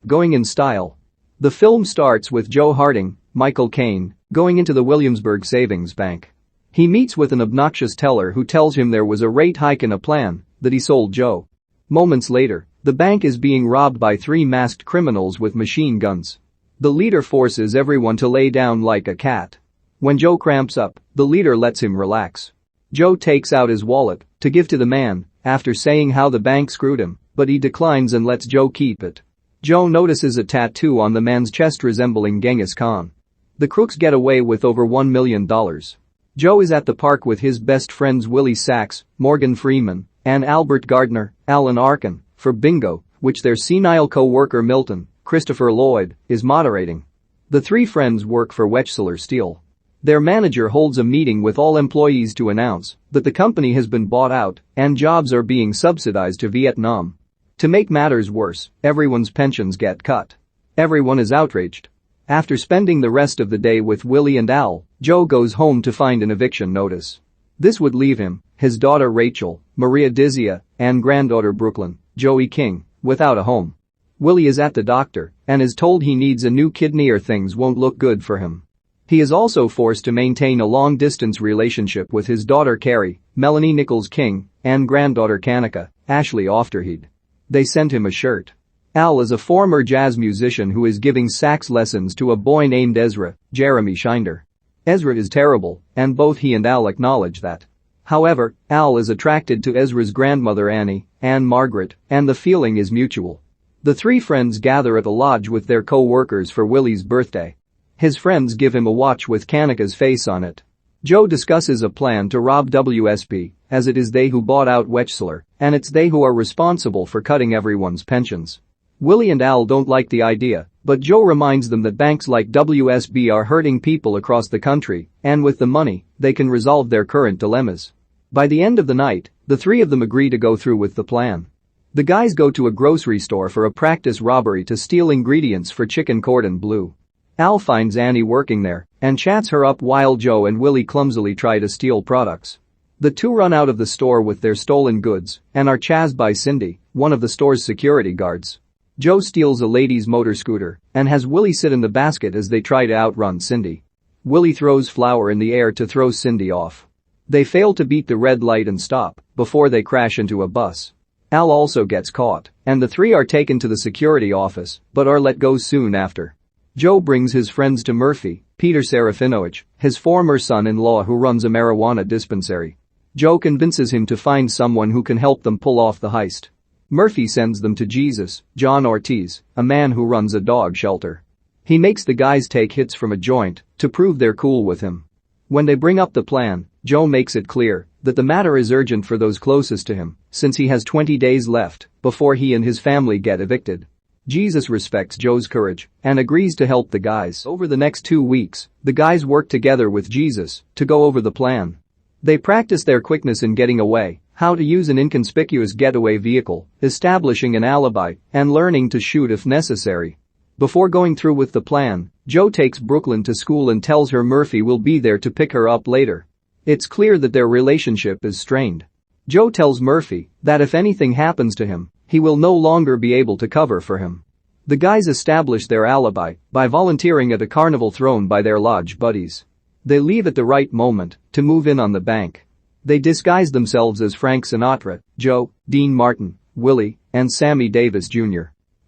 Going in Style. The film starts with Joe Harding, Michael Caine, going into the Williamsburg Savings Bank. He meets with an obnoxious teller who tells him there was a rate hike in a plan that he sold Joe. Moments later, the bank is being robbed by 3 masked criminals with machine guns. The leader forces everyone to lay down like a cat. When Joe cramps up, the leader lets him relax. Joe takes out his wallet to give to the man after saying how the bank screwed him, but he declines and lets Joe keep it. Joe notices a tattoo on the man's chest resembling Genghis Khan. The crooks get away with over $1 million. Joe is at the park with his best friends Willie Sachs, Morgan Freeman, and Albert Gardner, Alan Arkin, for bingo, which their senile co-worker Milton, Christopher Lloyd, is moderating. The 3 friends work for Wechsler Steel. Their manager holds a meeting with all employees to announce that the company has been bought out and jobs are being subsidized to Vietnam. To make matters worse, everyone's pensions get cut. Everyone is outraged. After spending the rest of the day with Willie and Al, Joe goes home to find an eviction notice. This would leave him, his daughter Rachel, Maria Dizzia, and granddaughter Brooklyn, Joey King, without a home. Willie is at the doctor and is told he needs a new kidney or things won't look good for him. He is also forced to maintain a long-distance relationship with his daughter Carrie, Melanie Nichols King, and granddaughter Kanika, Ashley Ofterheed. They sent him a shirt. Al is a former jazz musician who is giving sax lessons to a boy named Ezra, Jeremy Schinder. Ezra is terrible, and both he and Al acknowledge that. However, Al is attracted to Ezra's grandmother Annie, Ann-Margret, and the feeling is mutual. The 3 friends gather at a lodge with their co-workers for Willie's birthday. His friends give him a watch with Kanika's face on it. Joe discusses a plan to rob WSP, as it is they who bought out Wechsler, and it's they who are responsible for cutting everyone's pensions. Willie and Al don't like the idea, but Joe reminds them that banks like WSB are hurting people across the country, and with the money, they can resolve their current dilemmas. By the end of the night, the 3 of them agree to go through with the plan. The guys go to a grocery store for a practice robbery to steal ingredients for chicken cordon bleu. Al finds Annie working there and chats her up while Joe and Willie clumsily try to steal products. The 2 run out of the store with their stolen goods and are chased by Cindy, one of the store's security guards. Joe steals a lady's motor scooter and has Willie sit in the basket as they try to outrun Cindy. Willie throws flour in the air to throw Cindy off. They fail to beat the red light and stop before they crash into a bus. Al also gets caught, and the 3 are taken to the security office but are let go soon after. Joe brings his friends to Murphy, Peter Serafinovich, his former son-in-law who runs a marijuana dispensary. Joe convinces him to find someone who can help them pull off the heist. Murphy sends them to Jesus, John Ortiz, a man who runs a dog shelter. He makes the guys take hits from a joint to prove they're cool with him. When they bring up the plan, Joe makes it clear that the matter is urgent for those closest to him, since he has 20 days left before he and his family get evicted. Jesus respects Joe's courage and agrees to help the guys. Over the next 2 weeks, the guys work together with Jesus to go over the plan. They practice their quickness in getting away, how to use an inconspicuous getaway vehicle, establishing an alibi, and learning to shoot if necessary. Before going through with the plan, Joe takes Brooklyn to school and tells her Murphy will be there to pick her up later. It's clear that their relationship is strained. Joe tells Murphy that if anything happens to him, he will no longer be able to cover for him. The guys establish their alibi by volunteering at a carnival thrown by their lodge buddies. They leave at the right moment to move in on the bank. They disguise themselves as Frank Sinatra, Joe, Dean Martin, Willie, and Sammy Davis Jr.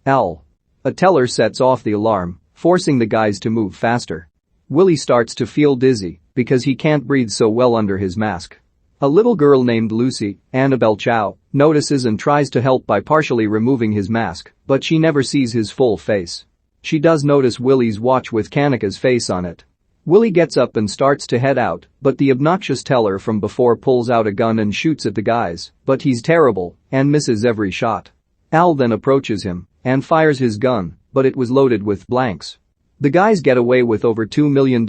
Al. A teller sets off the alarm, forcing the guys to move faster. Willie starts to feel dizzy because he can't breathe so well under his mask. A little girl named Lucy, Annabelle Chow, notices and tries to help by partially removing his mask, but she never sees his full face. She does notice Willie's watch with Kanika's face on it. Willie gets up and starts to head out, but the obnoxious teller from before pulls out a gun and shoots at the guys, but he's terrible and misses every shot. Al then approaches him and fires his gun, but it was loaded with blanks. The guys get away with over $2 million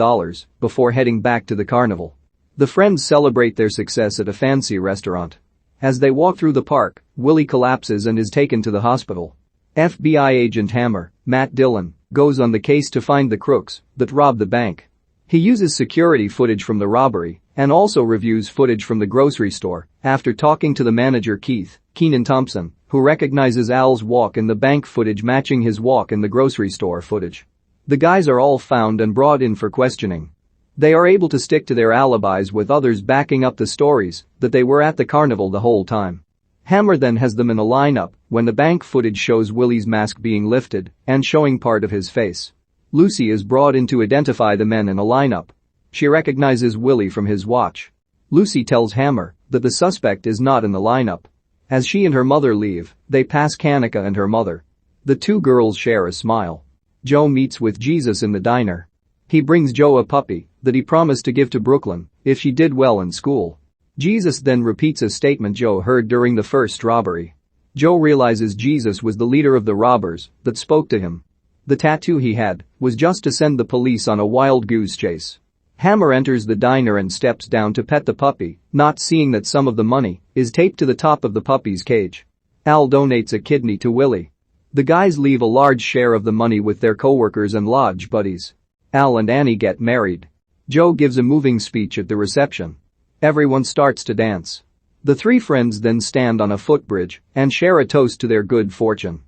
before heading back to the carnival. The friends celebrate their success at a fancy restaurant. As they walk through the park, Willie collapses and is taken to the hospital. FBI agent Hammer, Matt Dillon, goes on the case to find the crooks that robbed the bank. He uses security footage from the robbery and also reviews footage from the grocery store after talking to the manager Keith, Keenan Thompson, who recognizes Al's walk in the bank footage matching his walk in the grocery store footage. The guys are all found and brought in for questioning. They are able to stick to their alibis with others backing up the stories that they were at the carnival the whole time. Hammer then has them in a lineup when the bank footage shows Willie's mask being lifted and showing part of his face. Lucy is brought in to identify the men in a lineup. She recognizes Willie from his watch. Lucy tells Hammer that the suspect is not in the lineup. As she and her mother leave, they pass Kanika and her mother. The two girls share a smile. Joe meets with Jesus in the diner. He brings Joe a puppy that he promised to give to Brooklyn if she did well in school. Jesus then repeats a statement Joe heard during the first robbery. Joe realizes Jesus was the leader of the robbers that spoke to him. The tattoo he had was just to send the police on a wild goose chase. Hammer enters the diner and steps down to pet the puppy, not seeing that some of the money is taped to the top of the puppy's cage. Al donates a kidney to Willie. The guys leave a large share of the money with their co-workers and lodge buddies. Al and Annie get married. Joe gives a moving speech at the reception. Everyone starts to dance. The three friends then stand on a footbridge and share a toast to their good fortune.